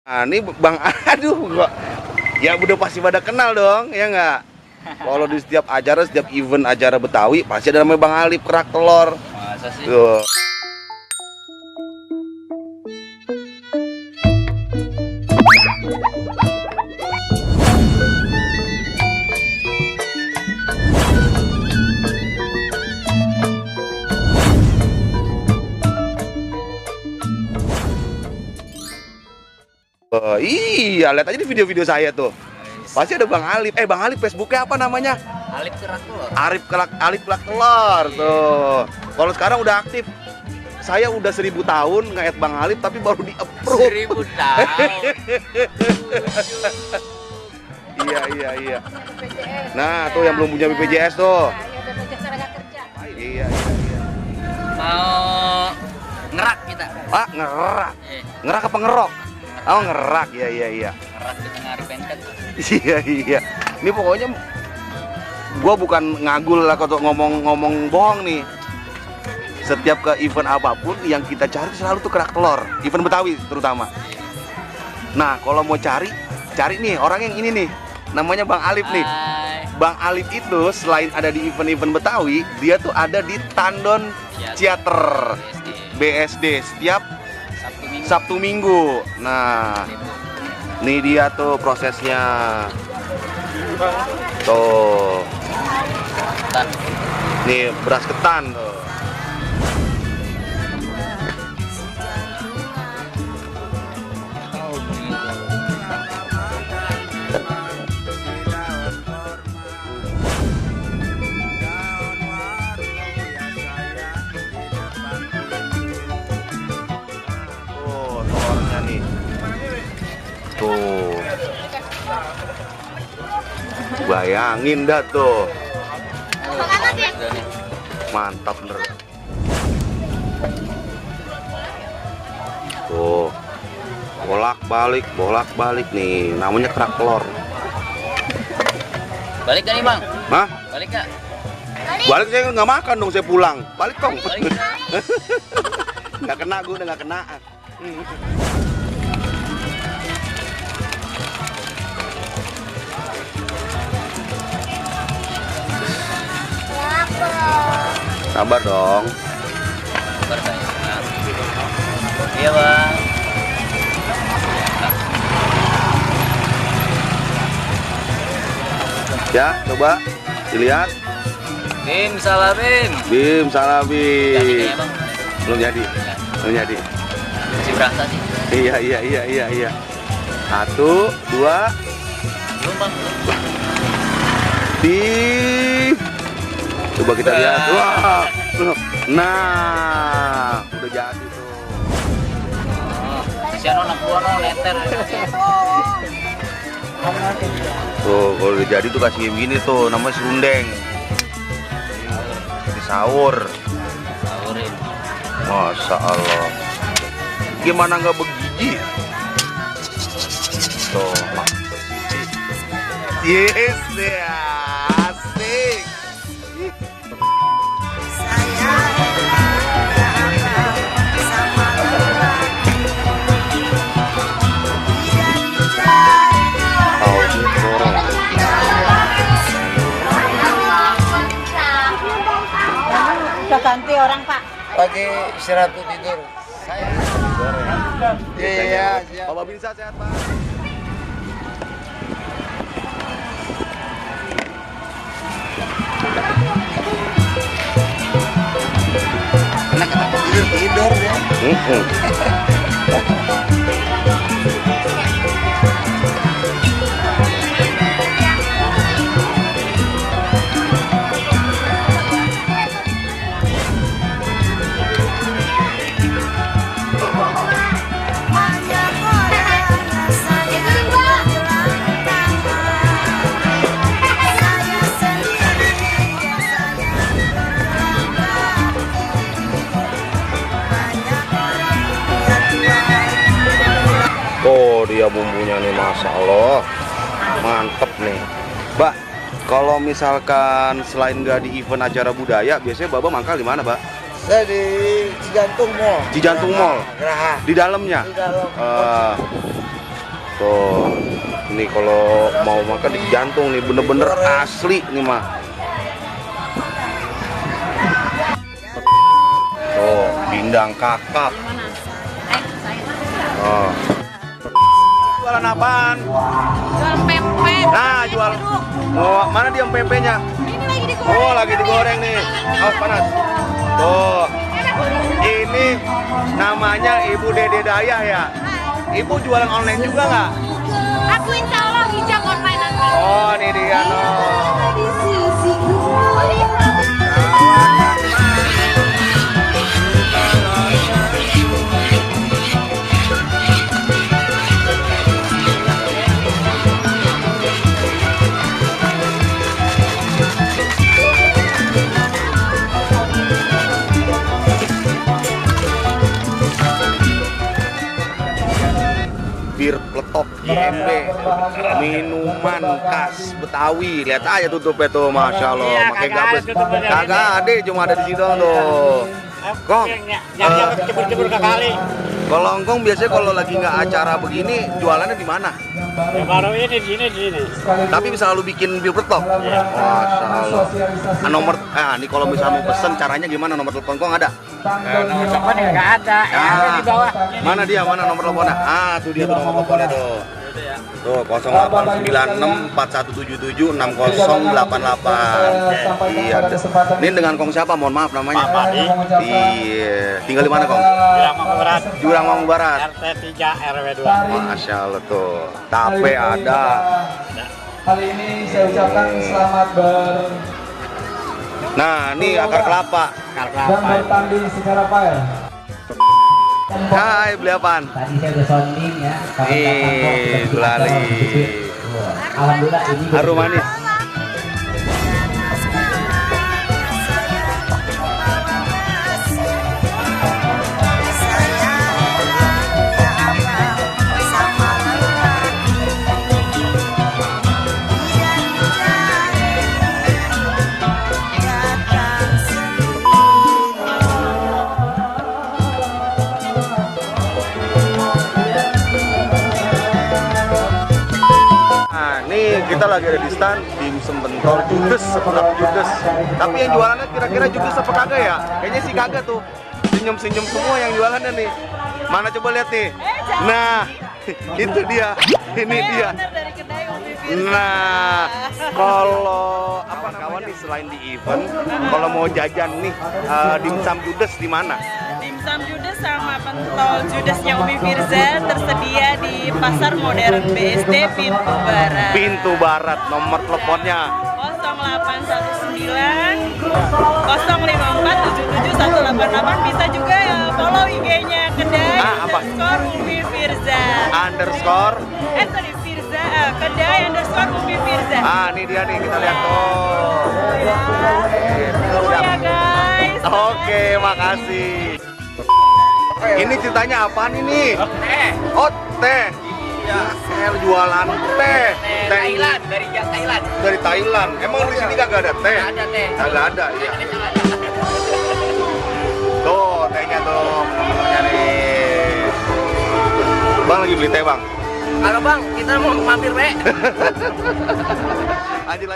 Nah, ini Bang, aduh, kok ya udah pasti pada kenal dong, ya nggak? Kalau di setiap acara, setiap event acara Betawi pasti ada namanya Bang Alip kerak telur. Masa sih? Tuh. Oh, iya, lihat aja di video-video saya tuh. Pasti ada Bang Alip. Bang Alip Facebooknya apa namanya? Alip kerak telur. Alip kerak telur tuh. Kalau sekarang udah aktif. Saya udah 1000 tahun nge-add Bang Alip tapi baru di-approve. 1000 tahun. Iya. Nah, tuh yang belum punya BPJS tuh. Iya. Mau ngerak kita. Ah, ngerak. Ngerak apa ngerok? Oh, ngerak. Iya. Ngerak di tengah hari pentet. Iya. Ini pokoknya gua bukan ngagul lah kalau ngomong bohong nih. Setiap ke event apapun yang kita cari selalu tuh kerak telur, event Betawi terutama. Nah, kalau mau cari nih orang yang ini nih, namanya Bang Alip nih. Hai. Bang Alip itu selain ada di event-event Betawi, dia tuh ada di Tandon Theater BSD setiap Sabtu Minggu. Nah, ini dia tuh prosesnya. Tuh. Ketan. Nih beras ketan tuh. Tuh, telurnya nih. Tuh. Bayangin dah tuh. Mantap bener. Tuh. Bolak-balik nih. Namanya kerak telur. Balik gak nih Bang? Hah? Balik gak? Balik saya nggak makan dong, saya pulang. Balik dong. Balik. Nggak kena, gue udah nggak kena. Sabar dong. Sabar sayang. Iya Bang. Ya, coba dilihat. Bim, salah Bim. Bim, salah Jadi Bim. kayaknya Bang. Belum jadi. Masih berasa sih. Iya. 1, 2, Belum Bang. di. Coba kita lihat. Wah. Nah, udah jadi tuh. Oh, siano anak gua no neter. Tuh, kalau udah jadi tuh kasih begini tuh, namanya serundeng. Jadi sahur. Sahurin. Masya Allah. Gimana nggak begiji? Tuh. Yes, deh. Asik. Udah ganti orang Pak. Lagi istirahat tidur. Saya. Iya. Bapak Binsa sehat, Pak. Enak tidur ya. Oh, dia bumbunya nih, Masya Allah. Mantep nih. Mbak, kalau misalkan selain nggak di event acara budaya, biasanya Bapak mangkal di mana, Mbak? Saya di Cijantung Mall. Cijantung Mall. Geraha. Di dalamnya. Di dalam. Tuh, ini kalau mau makan di jantung nih, bener-bener asli nih mah. Tuh, pindang kakap. Oh. Jualan apaan? Jual pempek. Nah, jual. Oh, mana dia pempeknya? Ini lagi digoreng. Oh, lagi digoreng nih. Oh, panas. Tuh. Ini namanya Ibu Dede Dayah ya. Ibu jualan online juga nggak? Aku insya Allah hijab online nanti. Oh, ini dia no. Bir peletok IMB, minuman khas Betawi. Lihat aja tutupnya tuh, masya Allah. Iya, Pakai kagak gabus. ada tutupnya. Kagak ada, cuma ada di situ tuh. Kong, Jangan dapat cebur-cebur ke kali. kalau Engkong biasanya kalau lagi nggak acara begini, jualannya di mana? Ya baru ini di sini. Tapi bisa lalu bikin bir peletok. Masya Allah. Nomor, ini kalau misalnya mau pesen, caranya gimana? Nomor telepon Kong ada? Nomor telepon ya nggak ada. Ada di bawah. Mana dia? Mana nomor teleponnya? Tuh dia tuh nomor teleponnya tuh. Tuh 089641776088. Iya. Ini dengan Kong siapa? Mohon maaf namanya. Pak Padi. Iya. Tinggal di mana Kong? Jurang Mangu Barat. Jurang Mangu Barat. RT 3 RW 2. Masya Allah tuh. Tape ada. Kali ini saya ucapkan selamat Nah, ini akar kelapa. dan bertanding secara fair. Hai, beli apaan? Tadi saya udah sounding ya. Gulali. Alhamdulillah ini Harum manis. Kita lagi ada di stand dimsum bentol judes, sedap judes. Tapi yang jualannya kira-kira judes apa kagak ya? Kayaknya sih kagak tuh. Senyum-senyum semua yang jualannya nih. Mana coba lihat nih. Nah, itu dia. Ini dia. Nah, kalau apa kawan nih selain di event, kalau mau jajan nih dimsum judes di mana? Dimsum Judes sama pentol Judesnya Umi Firza tersedia di Pasar Modern BSD Pintu Barat. Pintu Barat, nomor teleponnya 0819 054 77188. Bisa juga ya follow IG-nya kedai apa? _Umi Firza. Underscore. Sorry Firza, kedai _Umi Firza. Ini dia nih, kita lihat tuh. Tunggu ya guys. Oke, makasih. Ini ceritanya apaan ini? Oh, teh. Ya, saya jualan teh. Thailand, dari Thailand. Dari Thailand. Emang di sini kagak ada teh? Ada teh. Kagak ada, iya. Tuh, tehnya tuh. Temennya nih. Bang lagi beli teh, Bang. Halo Bang, kita mau mampir, Be. Lanjut.